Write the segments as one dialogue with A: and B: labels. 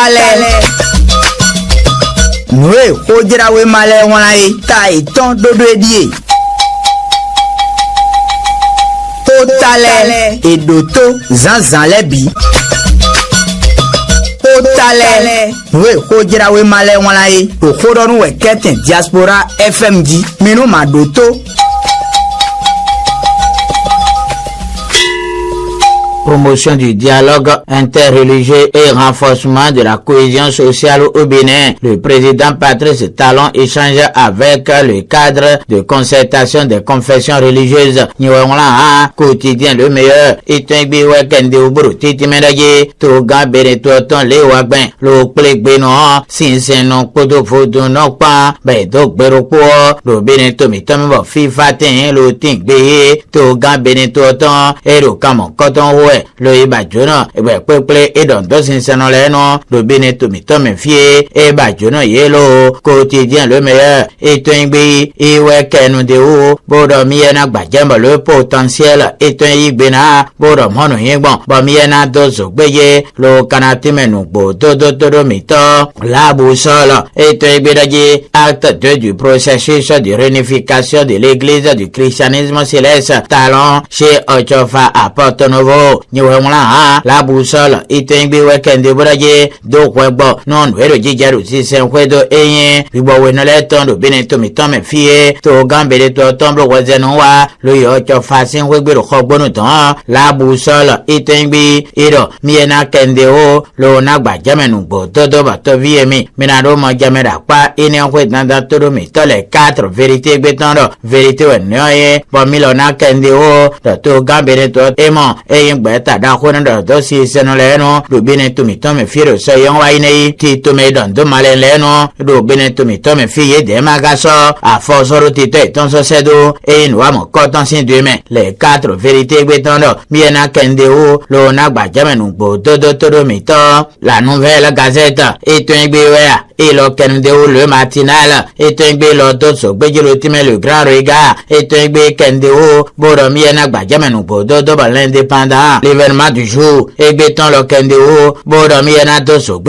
A: tale. Noé, ojirawe male wanae, ta iton dodo edie. Tale, edoto, zanzan lebi. Tale, Noé, ojirawe male wanae, okoron we keten diaspora FMD, meno madoto.
B: Promotion du dialogue interreligieux et renforcement de la cohésion sociale au Bénin. Le président Patrice Talon échange avec le cadre de concertation des confessions religieuses. Niwangla quotidien le meilleur. Itengbi wekende uburu titi medaye. Toga benetoton le wagben. Lo plek beno sinsen non kodo fodo non pa. Bedok beroko. Lo benetomi tomi bo fifa ten lo tingbe. Toga benetoton. Ero kamon koton we. Le ibajono ebe peple edon dosin senoleno le beneto mitome fie ebajono yelo quotidien le meilleur etengbi iwe kenu de o bodo miena gbajemba le potentiel etengbena bodo mono yegbon bo miena dozo gbeye lo kanatime nugbo dodo mito la boussole etengbedaji acte 2 du processus de réunification de l'église du christianisme céleste Talon chez Ochofa à Porto Novo. La boussole itengbi wekende bodaje do kwebo non wero jijaru sisen kwedo enye bibo wenole tondo beneto mitome fie to gambele to tombo wazeno wa lo yo cho fasin wegbero khogbonu ton la boussole itengbi iro miena kende o lo nagba jamenu gbo dodo ba to viemi minado mo jamera pa ine kwe nanda todo mitole 4 vérité gbetondo vérité wenoye bo milona kende o to gambele to emo eyin gbeta da khona do si senoleno do beneto mitome firo so yon wa ine ti to me don do maleleno do beneto mitome fiye de magaso a fosoro ti to tonso sedo e no amo koton sin de me les 4 vérités gbetondo miena kende o lo na gba jamenu gbo dodo todo mito la nouvelle gazette etengbe wea et le Kendeo le matinal, et un bé l'autre so le time le grand regard, et un bé Kendeo, Boromiena Badjamenu Bodo dans l'indépendant, l'événement du jour, et béton le Kendeo, Boromiena Doso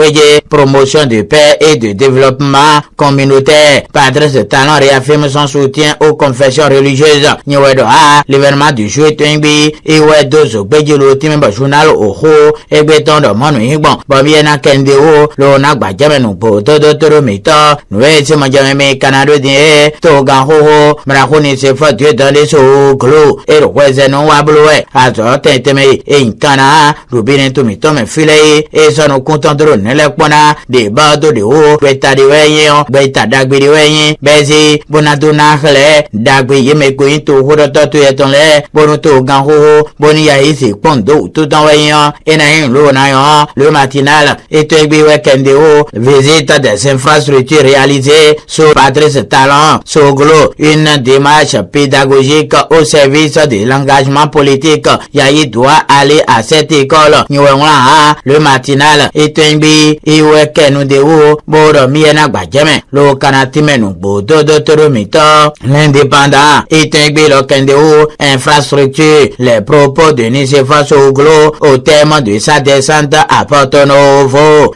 B: promotion de paix et de développement communautaire. Patrice Talon réaffirme son soutien aux confessions religieuses. Niwedo a, l'événement du jour est un bé, et ouais Doso le time journal au haut, et béton de mon bon, Boromiena Kendeo, l'ona Badjamenu Bodo Dotoro mito noue se majame canado de to ganho mrakoni se fa de dans les soglo et le weze no wabloe azo teteme e nkana rubine to mito me file e sono contendro nele pona de bado de o beta de weyen beta dagbe de weyen bezi bonado na khale dagbe yeme ko into hodo to yetonle bonu to ganho boni ya isi pondo tout en weyen e na lo na yo le matinal et tegbe weekend o visite des infrastructures réalisées sur Patrice Talon, Soglo, une démarche pédagogique au service de l'engagement politique. Yahi doit aller à cette école. Le matinal, Etenbi, Iwekenu de Ou, Boro Miena Badjame, le Kanatimen Bodo Toromito, l'indépendant, Etenbi, le Kendeo, infrastructure, les propos de Nisefa Soglo au thème de sa descente à Porto Novo.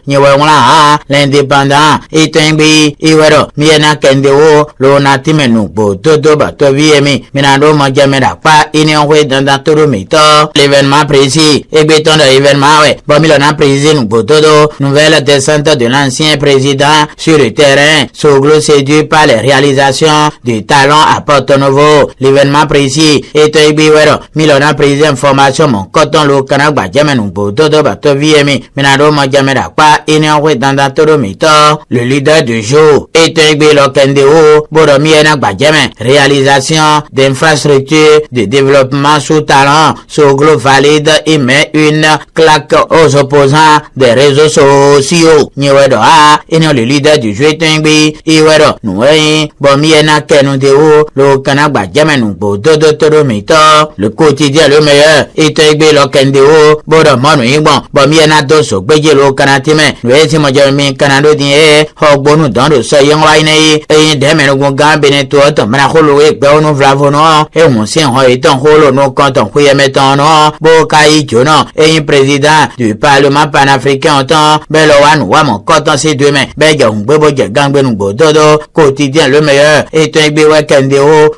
B: L'indépendant, Itengbi, Iwero, Miena Kendeo, Lona Timenu, Bodo Bato Viemi, Minado Majamera, pas Inoué dans Toromito, l'événement précis, et béton de l'événement, Bomilona président Bododo, nouvelle descente de l'ancien président sur le terrain, Soglo séduit par les réalisations du talent à Porto Novo, l'événement précis, et Tengbi Wero, Milona président formation, mon coton lo Kanagba Jamenu, Bodo Bato Viemi, Minado Majamera, pas Inoué dans Toromito. Le leader du jour est un Lokendeo, Boromiena Badjame, réalisation d'infrastructures de développement sous talent, Soglo valide et met une claque aux opposants des réseaux sociaux. Niwedo a, et non le leader du jour est un Iwedo, Noué, Bomiena Kenudeo, le Kanagba Jamenu, Bodo Toromito, le quotidien le meilleur, est un Lokendeo, Boromonu Ibon, Bomiena Doso, Béjelo Kanatime, Noué Simojami Kanado Dien, e hogbonu dando so yen waine e demenu gonga beneto to mara holo e gbe onu vlavono e won sin ho iton holo no kanton kuyemeton no bo kai jono e président du parlement panafricain ton belo wan wa mon koton si demain be je ngbe bo je gangbe nu bododo quotidien le meilleur et un gbe weekend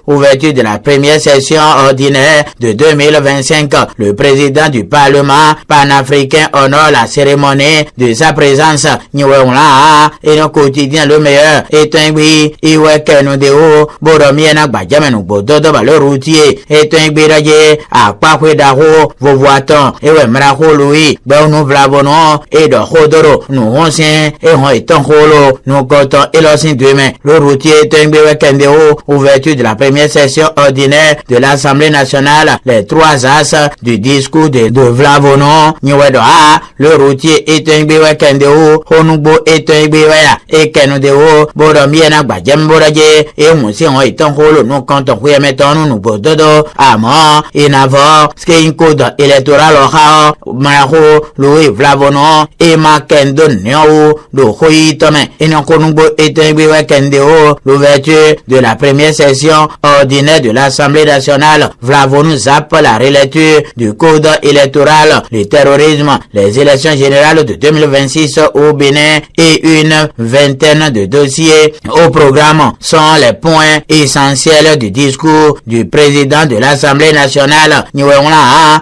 B: ouverture de la première session ordinaire de 2025. Le président du parlement panafricain honore la cérémonie de sa présence. Niwela et le quotidien le meilleur est un gbe et weekend de o boromiena gbajame nu bododo ba le routier est un gbe raje apa kwe da ho vovoaton e we mra ho lui be nu vlabono et de hodoro nu honsin et ho iton holo nu koton et lo sin demain. Le routier est un gbe weekend de o ouverture de la première session ordinaire de l'Assemblée nationale, les trois as du discours de Vlavono, Niwedo A, le routier est un gbe kendo, Honugbo est un gbe et Kenodeo, Bodomiena Bajemboraje, et Moussi on est en holo, nous quand on peut mettre nous bododo, Amon, Inavo, Skin Code électoral Oha, Maraho, Louis Vlavono, et Makendo Neo, le Hoi Tome, et non Konugbo est un gbe kendo, l'ouverture de la première session ordinaire de l'Assemblée nationale. Vlavono zappe la relecture du code électoral, le terrorisme, les élections générales de 2026 au Bénin et une vingtaine de dossiers au programme sont les points essentiels du discours du président de l'Assemblée nationale.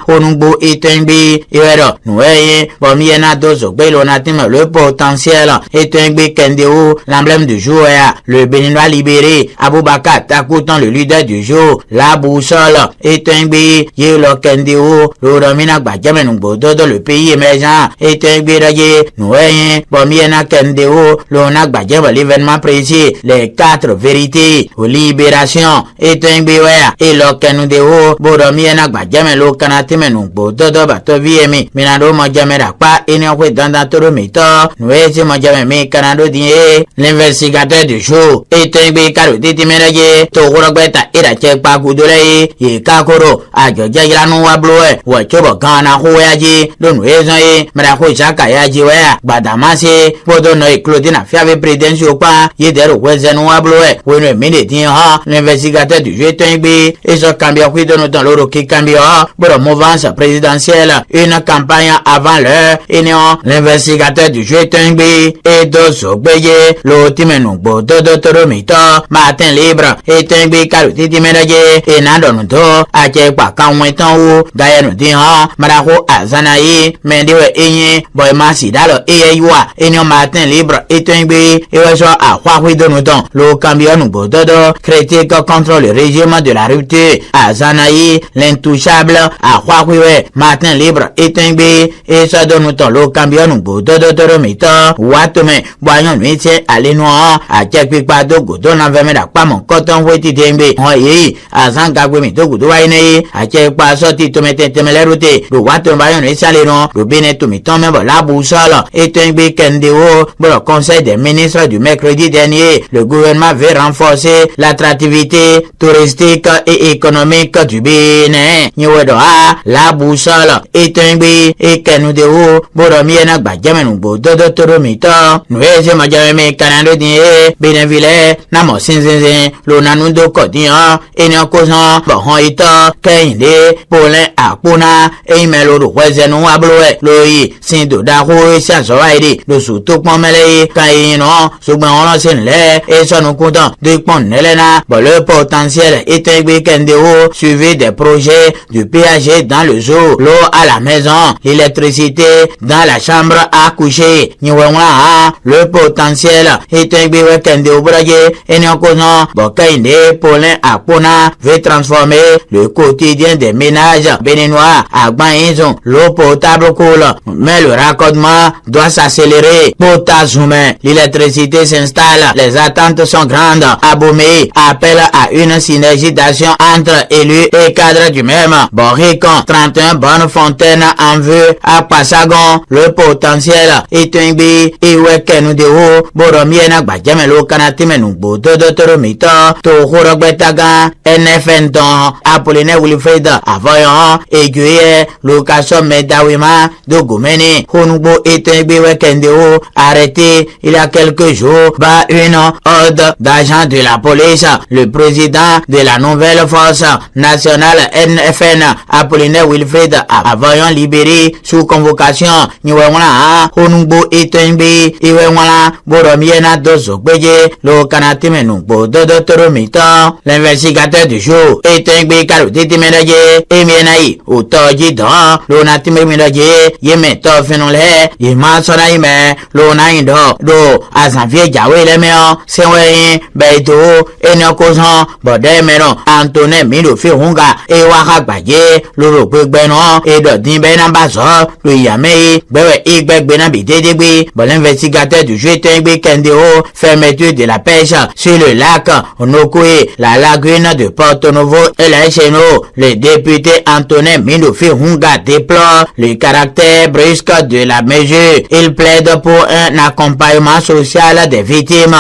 B: Honugbo Itengbi Iwero Noueye Bomiena Dozo Belonatim, le potentiel Itengbi Kendeo, l'emblème du jour, le Béninois libéré Aboubakar Takoutan, le leader du jour, la boussole Itengbi Yelo Kendeo, le Romina Gbajame Bododo, le pays émergent Itengbi Raye Noueye Bomiena Kendeo, l'Ona Gbajame, l'événement précis, les 4 vérités aux libérations Itengbi Wea et le Kenudeo Bodomiena Gbajame lo Kanatime Bododo Batoviemi Minado Mojame Rakpa Inokwe Dandatoro Mito Nouezi Mojame Mi Kanado Die, l'investigateur du jour Itengbi Karu Titi Menaje Togorogbeta Ira Chekpa Kudure Kakoro Ajo Jajilanu Wabloe Wachobo Gana Huyaji Donu Ezoe Maraho Shaka Yaji Wea Badamasi Podono Claudina Fiave Prudence Yopa Yedero Wezenu Wabloe Wenu Miniti Ha, l'investigateur du jeu Itengbi et ce cambio qui donne dans l'euro qui cambio pour la mouvance présidentielle, une campagne avant l'heure, et non l'investigateur du jeu Itengbi et Dosso Beye, l'ultime Nungbo Dodo Toromito, Martin Libre, Itengbi Karutiti Menaje, et Nadonuto, Achekpa Kamweton ou, Gayano Dihan, Maraho Azanaï, Mendiwe Enye, Boyma Sidalo Eywa, et non Martin Libre, Itengbi, et Weso à Huawei Donuton, le cambio Nungbo Dodo, critique contre le régime de la rupture, Azanaï, l'intouchable, à Huawei, Martin Libre, Itengbi, et ça donne le cambio Nungbo Dodo Toromito, Watome, Boyon Nuitse, Alinoa, à Tchekpikpa Dogo, Donavemeda, Pamon, Coton, Weti Tembe, Oye, Azangagwemi Dogo, Douaine, à Tchekpa Soti, Tomete Temelerute, le Waton Bayon Nuitsalino, le Benetumiton, la boussole, Itengbi Kendeo, le conseil des ministres du mercredi dernier, le gouvernement veut renforcer l'attractivité touristique et économique du Bénin. Niwedoa, la boussole, Itengbi, et Kenudeo, Boromiena Gbajame Bododo Toromito, Nueze Majame Kanado Die, Bénéville, Namo Sinzinzin, Lonanundo Kodian, Enyokozan, Bohoita, Kende, Polin Akuna, Eimelo Wezenu Abloe, Loi, Sindo Daho, Sansoaidi, le Soutoukmon Mele, Kaino, Soubon Senle, et son content de Pont Nelena, le potentiel Itengbi Kendeo, suivi des projets du PAG dans le zoo, l'eau à la maison, l'électricité dans la chambre à coucher, le potentiel Itengbi Kendeo Braje, et Nyokozan, Bokainde, Polin Akuna, veut transformer le quotidien des ménages béninois à Gbainzon, l'eau potable coule, mais le raccordement doit s'accélérer. Potazoumen, l'électricité s'installe, les attentes sont grandes. Aboumé appelle à une synergie d'action entre élus et cadres du même. Boricon, 31 bonnes fontaines en vue à Passagon, le potentiel Itengbi, Iwe Kenudeo, Boromiena Gbajamelo Kanatime Nungbo Dodo Toromito, Tohorogbetaga, NFN Don, Apollinaire Wilfred, Avoyon, ejoye location medawema de Gomeni Honugbo Etengbe Wekendeo arrêté il y a quelques jours par une horde d'agents de la police. Le président de la nouvelle force nationale NFN Apollinaire Wilfred Avoyon libéré sous convocation Niwewala Honugbo Etengbe Iwewala Boromiena Dozokbeje lo kanatime nugbo dodo toromito. L'investigateur du jour Etengbe Kalotiti Medaje Emienaï Utoji Don lo natime Medaje Yeme Tofinole Yema Sona Yeme lo Naindo do Azanvie Jawe Lemeo Sewe Beito Enyokozon Bode Mero Antone Mido Fihunga Ewa Baye lo Beno Edo Dimbe Nambazo lo Yame Bewe Igbe Benabi Dedegbe. Bon, l'investigateur du jeu Etengbe Kendeo fermeture de la pêche sur le lac Onokoe, la lagune de Porto Novo et la Cheno. Le député Antonin Mindofi Hunga déplore le caractère brusque de la mesure. Il plaide pour un accompagnement social des victimes.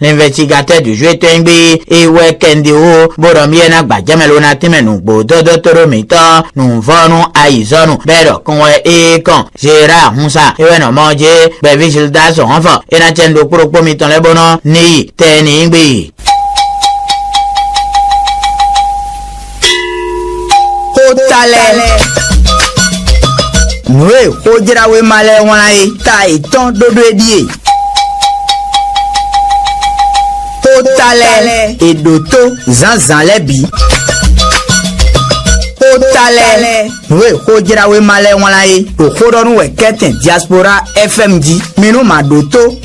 B: L'investigateur du jeu Etengbe Ewe Kendeo Boromiena Bajamelona Timenugbo Dodo Toromito Nunvonu Aizonu Bero Konwe Ekon Gérard Moussa Ewe no Moje Bevigil da son enfant et na chendo kuro pomi ton le bono ni teni ngbi.
A: Kotale Noé Ojirawe Male Wanae Ta Eton Dodo Edie Kotale Edoto Zanzan Lebi Kotale Noé Ojirawe Male Wanae To Kodonu Weketen Diaspora FMG Minu Madoto